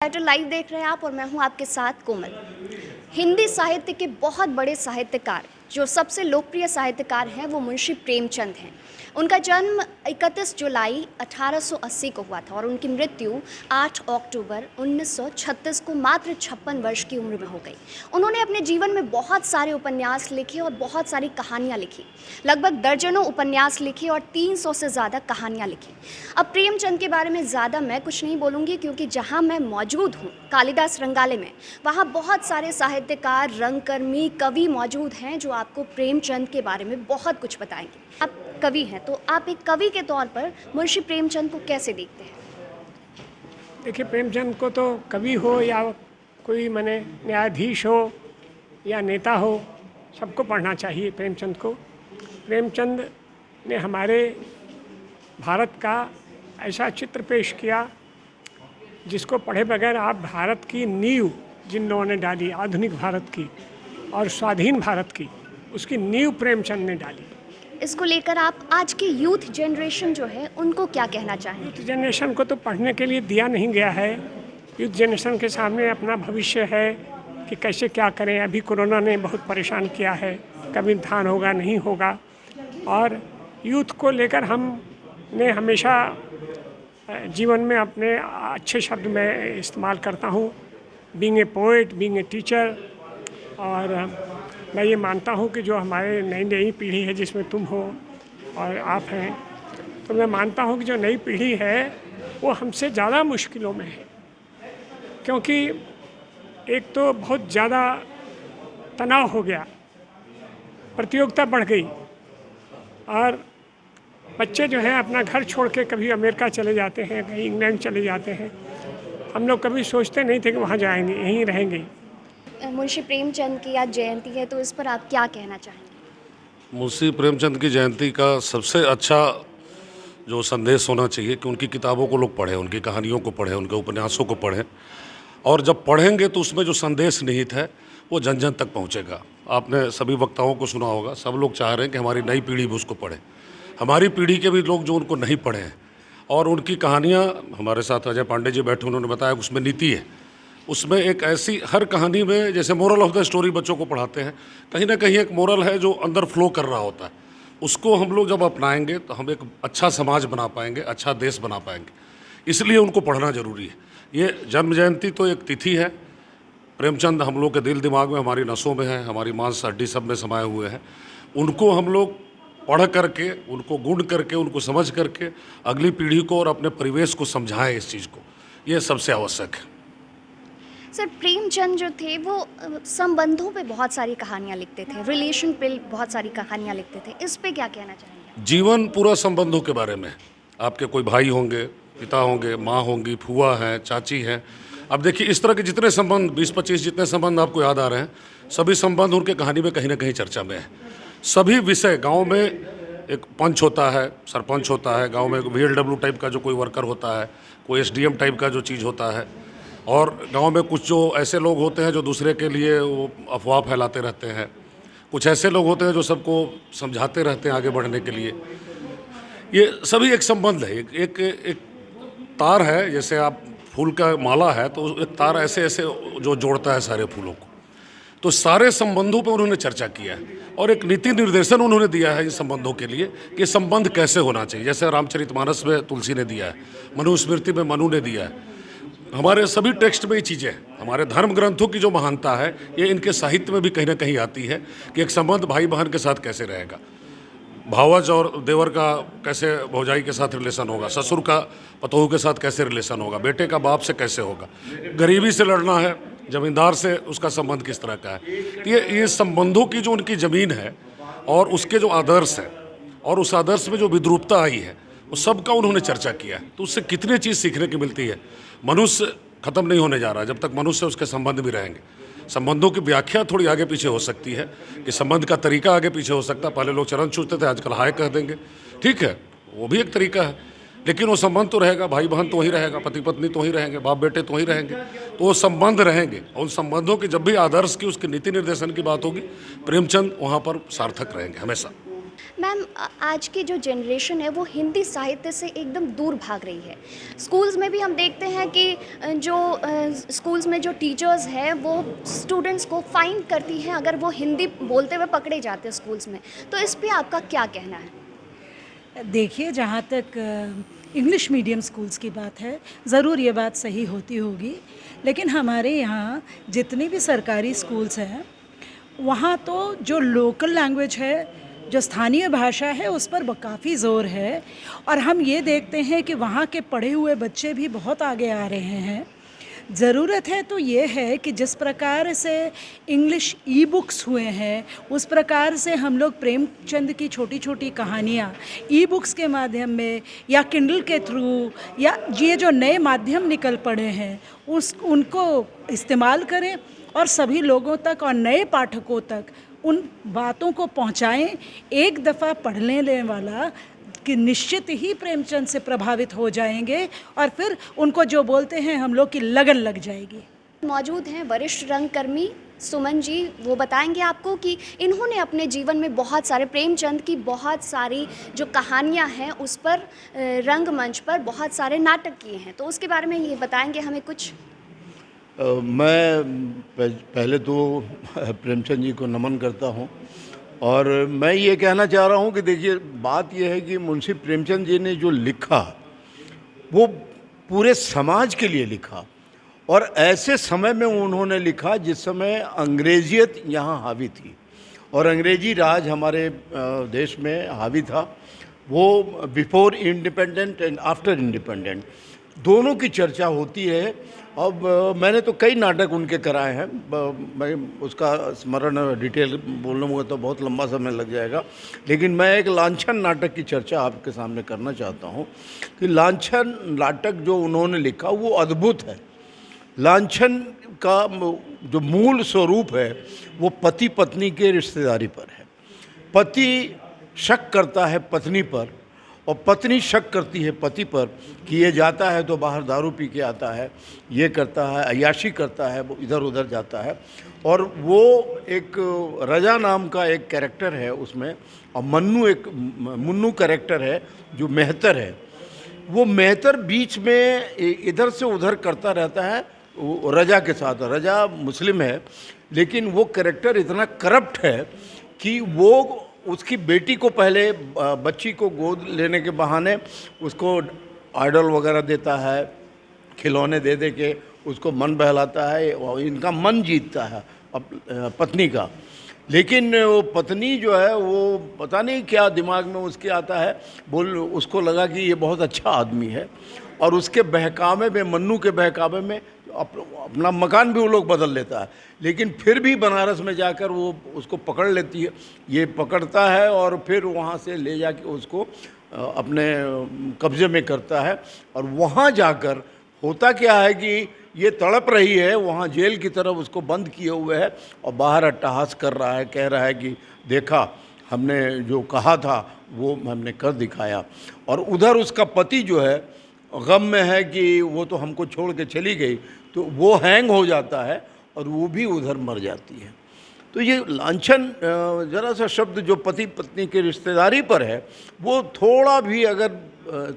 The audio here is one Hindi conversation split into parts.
टाइटल लाइव देख रहे हैं आप और मैं हूं आपके साथ कोमल। हिंदी साहित्य के बहुत बड़े साहित्यकार जो सबसे लोकप्रिय साहित्यकार हैं वो मुंशी प्रेमचंद हैं। उनका जन्म 31 जुलाई 1880 को हुआ था और उनकी मृत्यु 8 अक्टूबर 1936 को मात्र 56 वर्ष की उम्र में हो गई। उन्होंने अपने जीवन में बहुत सारे उपन्यास लिखे और बहुत सारी कहानियाँ लिखी, लगभग दर्जनों उपन्यास लिखे और 300 से ज़्यादा कहानियाँ लिखी। अब प्रेमचंद के बारे में ज़्यादा मैं कुछ नहीं बोलूँगी क्योंकि जहाँ मैं मौजूद हूँ कालिदास रंगालय में, वहाँ बहुत सारे साहित्यकार, रंगकर्मी, कवि मौजूद हैं जो आपको प्रेमचंद के बारे में बहुत कुछ बताएंगे। आप कवि हैं तो आप एक कवि के तौर पर मुंशी प्रेमचंद को कैसे देखते हैं? देखिए, प्रेमचंद को तो कवि हो या कोई माने न्यायाधीश हो या नेता हो, सबको पढ़ना चाहिए प्रेमचंद को। प्रेमचंद ने हमारे भारत का ऐसा चित्र पेश किया जिसको पढ़े बगैर आप भारत की नींव जिन लोगों ने डाली, आधुनिक भारत की और स्वाधीन भारत की, उसकी नींव प्रेमचंद ने डाली। इसको लेकर आप आज के यूथ जनरेशन जो है उनको क्या कहना चाहेंगे? यूथ जनरेशन को तो पढ़ने के लिए दिया नहीं गया है। यूथ जनरेशन के सामने अपना भविष्य है कि कैसे क्या करें। अभी कोरोना ने बहुत परेशान किया है, कब इम्तिहान होगा नहीं होगा। और यूथ को लेकर हमने हमेशा जीवन में अपने अच्छे शब्द में इस्तेमाल करता हूँ, being a poet, being a teacher. और मैं ये मानता हूँ कि जो हमारे नई पीढ़ी है जिसमें तुम हो और आप हैं, तो मैं मानता हूँ कि जो नई पीढ़ी है वो हमसे ज़्यादा मुश्किलों में है, क्योंकि एक तो बहुत ज़्यादा तनाव हो गया, प्रतियोगिता बढ़ गई और बच्चे जो हैं अपना घर छोड़ के कभी अमेरिका चले जाते हैं, कहीं इंग्लैंड चले जाते हैं। हम लोग कभी सोचते नहीं थे कि वहाँ जाएंगे, यहीं रहेंगे। मुंशी प्रेमचंद की आज जयंती है तो इस पर आप क्या कहना चाहेंगे? मुंशी प्रेमचंद की जयंती का सबसे अच्छा जो संदेश होना चाहिए कि उनकी किताबों को लोग पढ़ें, उनकी कहानियों को पढ़ें, उनके उपन्यासों को पढ़ें। और जब पढ़ेंगे तो उसमें जो संदेश निहित है वो जन जन तक पहुंचेगा। आपने सभी वक्ताओं को सुना होगा, सब लोग चाह रहे हैं कि हमारी नई पीढ़ी भी उसको पढ़े। हमारी पीढ़ी के भी लोग जो उनको नहीं पढ़े हैं, और उनकी कहानियाँ, हमारे साथ अजय पांडे जी बैठे, उन्होंने बताया उसमें नीति है। उसमें एक ऐसी हर कहानी में जैसे मोरल ऑफ द स्टोरी बच्चों को पढ़ाते हैं, कहीं ना कहीं एक मोरल है जो अंदर फ्लो कर रहा होता है। उसको हम लोग जब अपनाएंगे तो हम एक अच्छा समाज बना पाएंगे, अच्छा देश बना पाएंगे। इसलिए उनको पढ़ना ज़रूरी है। ये जन्म जयंती तो एक तिथि है। प्रेमचंद हम लोग के दिल दिमाग में, हमारी नसों में है, हमारी मांस हड्डी सब में समाये हुए हैं। उनको हम लोग पढ़ करके, उनको गुण करके, उनको समझ करके अगली पीढ़ी को और अपने परिवेश को समझाएं इस चीज़ को। ये सबसे आवश्यक है। सर, प्रेमचंद जो थे वो संबंधों पे बहुत सारी कहानियाँ लिखते थे, रिलेशन पे बहुत सारी कहानियाँ लिखते थे। इस पे क्या कहना चाहेंगे? जीवन पूरा संबंधों के बारे में। आपके कोई भाई होंगे, पिता होंगे, माँ होंगी, फूआ हैं, चाची हैं। अब देखिए, इस तरह के जितने संबंध, 20-25 जितने संबंध आपको याद आ रहे हैं, सभी संबंध उनके कहानी में कहीं ना कहीं चर्चा में है। सभी विषय, गांव में एक पंच होता है, सरपंच होता है, गांव में VLW टाइप का जो कोई वर्कर होता है, कोई SDM टाइप का जो चीज़ होता है, और गांव में कुछ जो ऐसे लोग होते हैं जो दूसरे के लिए वो अफवाह फैलाते रहते हैं, कुछ ऐसे लोग होते हैं जो सबको समझाते रहते हैं आगे बढ़ने के लिए। ये सभी एक संबंध है, एक तार है। जैसे आप फूल का माला है तो एक तार ऐसे ऐसे जो जोड़ता है सारे फूलों को। तो सारे संबंधों पर उन्होंने चर्चा किया है और एक नीति निर्देशन उन्होंने दिया है इन संबंधों के लिए कि संबंध कैसे होना चाहिए। जैसे रामचरितमानस में तुलसी ने दिया है, मनुस्मृति में मनु ने दिया है, हमारे सभी टेक्स्ट में ये चीज़ें हैं। हमारे धर्म ग्रंथों की जो महानता है ये इनके साहित्य में भी कहीं ना कहीं आती है कि एक संबंध भाई बहन के साथ कैसे रहेगा, भावज और देवर का कैसे भौजाई के साथ रिलेशन होगा, ससुर का पतोहू के साथ कैसे रिलेशन होगा, बेटे का बाप से कैसे होगा, गरीबी से लड़ना है, जमींदार से उसका संबंध किस तरह का है। तो ये संबंधों की जो उनकी ज़मीन है और उसके जो आदर्श हैं और उस आदर्श में जो विद्रूपता आई है वो सब का उन्होंने चर्चा किया है। तो उससे कितनी चीज़ सीखने की मिलती है। मनुष्य खत्म नहीं होने जा रहा है जब तक मनुष्य उसके संबंध भी रहेंगे। संबंधों की व्याख्या थोड़ी आगे पीछे हो सकती है कि संबंध का तरीका आगे पीछे हो सकता है। पहले लोग चरण छूते थे, आजकल हाय कह देंगे, ठीक है, वो भी एक तरीका है, लेकिन वो संबंध तो रहेगा। भाई बहन तो वही रहेगा, पति पत्नी तो वही रहेंगे, बाप बेटे तो वही रहेंगे, तो वो संबंध रहेंगे। और उन संबंधों की जब भी आदर्श की, उसके नीति निर्देशन की बात होगी, प्रेमचंद वहाँ पर सार्थक रहेंगे हमेशा। मैम आज की जो जनरेशन है वो हिंदी साहित्य से एकदम दूर भाग रही है। स्कूल्स में भी हम देखते हैं कि स्कूल्स में जो टीचर्स हैं वो स्टूडेंट्स को फाइन करती हैं अगर वो हिंदी बोलते हुए पकड़े जाते हैं स्कूल्स में। तो इस पे आपका क्या कहना है? देखिए, जहाँ तक इंग्लिश मीडियम स्कूल्स की बात है, ज़रूर ये बात सही होती होगी, लेकिन हमारे यहाँ जितने भी सरकारी स्कूल्स हैं वहाँ तो जो लोकल लैंग्वेज है, जो स्थानीय भाषा है, उस पर काफ़ी ज़ोर है। और हम ये देखते हैं कि वहाँ के पढ़े हुए बच्चे भी बहुत आगे आ रहे हैं। ज़रूरत है तो ये है कि जिस प्रकार से इंग्लिश ई बुक्स हुए हैं, उस प्रकार से हम लोग प्रेमचंद की छोटी छोटी कहानियाँ ई बुक्स के माध्यम में या किंडल के थ्रू या ये जो नए माध्यम निकल पड़े हैं उनको इस्तेमाल करें और सभी लोगों तक और नए पाठकों तक उन बातों को पहुँचाएं। एक दफ़ा पढ़ लेने वाला कि निश्चित ही प्रेमचंद से प्रभावित हो जाएंगे और फिर उनको जो बोलते हैं हम लोग की लगन लग जाएगी। मौजूद हैं वरिष्ठ रंगकर्मी सुमन जी। वो बताएंगे आपको कि इन्होंने अपने जीवन में बहुत सारे प्रेमचंद की बहुत सारी जो कहानियाँ हैं उस पर रंगमंच पर बहुत सारे नाटक किए हैं। तो उसके बारे में ये बताएंगे हमें कुछ। मैं पहले तो प्रेमचंद जी को नमन करता हूँ और मैं ये कहना चाह रहा हूँ कि देखिए, बात यह है कि मुंशी प्रेमचंद जी ने जो लिखा वो पूरे समाज के लिए लिखा और ऐसे समय में उन्होंने लिखा जिस समय अंग्रेजियत यहाँ हावी थी और अंग्रेजी राज हमारे देश में हावी था। वो before independent and after independent दोनों की चर्चा होती है। अब मैंने तो कई नाटक उनके कराए हैं, मैं उसका स्मरण डिटेल बोलूँगा तो बहुत लंबा समय लग जाएगा, लेकिन मैं एक लांछन नाटक की चर्चा आपके सामने करना चाहता हूँ कि लांछन नाटक जो उन्होंने लिखा वो अद्भुत है। लांछन का जो मूल स्वरूप है वो पति पत्नी के रिश्तेदारी पर है। पति शक करता है पत्नी पर और पत्नी शक करती है पति पर कि ये जाता है तो बाहर दारू पी के आता है, ये करता है, अय्याशी करता है, वो इधर उधर जाता है। और वो एक रजा नाम का एक कैरेक्टर है उसमें और मुन्नू कैरेक्टर है जो मेहतर है। वो मेहतर बीच में इधर से उधर करता रहता है रजा के साथ। रजा मुस्लिम है लेकिन वो कैरेक्टर इतना करप्ट है कि वो उसकी बेटी को पहले बच्ची को गोद लेने के बहाने उसको आइडल वगैरह देता है, खिलौने दे दे के उसको मन बहलाता है और इनका मन जीतता है पत्नी का। लेकिन वो पत्नी जो है वो पता नहीं क्या दिमाग में उसके आता है, उसको लगा कि ये बहुत अच्छा आदमी है और उसके बहकावे में, मन्नू के बहकावे में अपना मकान भी वो लोग बदल लेता है। लेकिन फिर भी बनारस में जाकर वो उसको पकड़ लेती है, ये पकड़ता है और फिर वहाँ से ले जाके उसको अपने कब्ज़े में करता है। और वहाँ जाकर होता क्या है कि ये तड़प रही है, वहाँ जेल की तरफ उसको बंद किए हुए है और बाहर अट्टहास कर रहा है, कह रहा है कि देखा हमने जो कहा था वो हमने कर दिखाया। और उधर उसका पति जो है गम में है कि वो तो हमको छोड़ के चली गई, तो वो हैंग हो जाता है और वो भी उधर मर जाती है। तो ये लांछन ज़रा सा शब्द जो पति पत्नी की रिश्तेदारी पर है वो थोड़ा भी अगर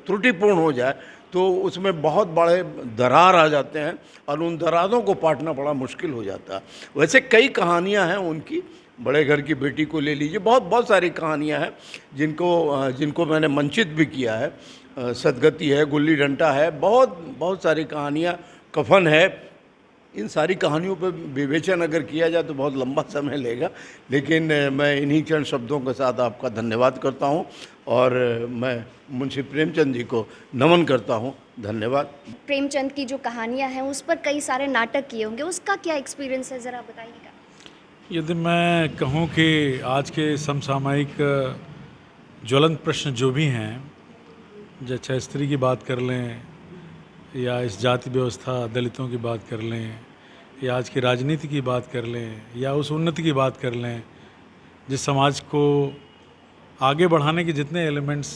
त्रुटिपूर्ण हो जाए तो उसमें बहुत बड़े दरार आ जाते हैं और उन दरारों को पाटना बड़ा मुश्किल हो जाता है। वैसे कई कहानियाँ हैं उनकी, बड़े घर की बेटी को ले लीजिए, बहुत सारी कहानियाँ हैं जिनको मैंने मंचित भी किया है। सदगति है, गुल्ली डंडा है, बहुत सारी कहानियाँ, कफन है। इन सारी कहानियों पर विवेचन अगर किया जाए तो बहुत लंबा समय लेगा, लेकिन मैं इन्हीं चंद शब्दों के साथ आपका धन्यवाद करता हूं और मैं मुंशी प्रेमचंद जी को नमन करता हूं। धन्यवाद। प्रेमचंद की जो कहानियां हैं उस पर कई सारे नाटक किए होंगे, उसका क्या एक्सपीरियंस है, ज़रा बताइएगा। यदि मैं कहूँ कि आज के समसामयिक ज्वलंत प्रश्न जो भी हैं, चाहे स्त्री की बात कर लें या इस जाति व्यवस्था दलितों की बात कर लें या आज की राजनीति की बात कर लें या उस उन्नति की बात कर लें, जिस समाज को आगे बढ़ाने के जितने एलिमेंट्स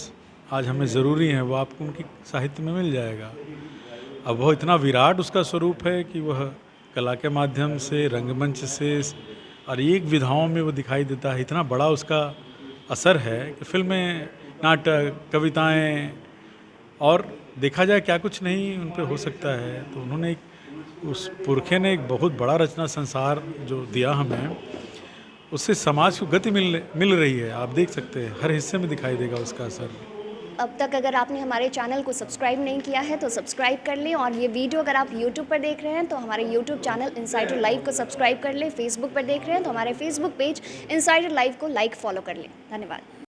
आज हमें ज़रूरी हैं वो आपको उनकी साहित्य में मिल जाएगा। अब वह इतना विराट उसका स्वरूप है कि वह कला के माध्यम से, रंगमंच से और एक विधाओं में वो दिखाई देता है। इतना बड़ा उसका असर है कि फिल्में, नाटक, कविताएं और देखा जाए क्या कुछ नहीं उन पे हो सकता है। तो उन्होंने उस पुरखे ने एक बहुत बड़ा रचना संसार जो दिया हमें, उससे समाज को गति मिल रही है। आप देख सकते हैं हर हिस्से में दिखाई देगा उसका असर। अब तक अगर आपने हमारे चैनल को सब्सक्राइब नहीं किया है तो सब्सक्राइब कर लें, और ये वीडियो अगर आप YouTube पर देख रहे हैं तो हमारे YouTube चैनल इनसाइडर लाइव को सब्सक्राइब कर लें। फेसबुक पर देख रहे हैं तो हमारे फेसबुक पेज इनसाइडर लाइव को लाइक फॉलो कर लें। धन्यवाद।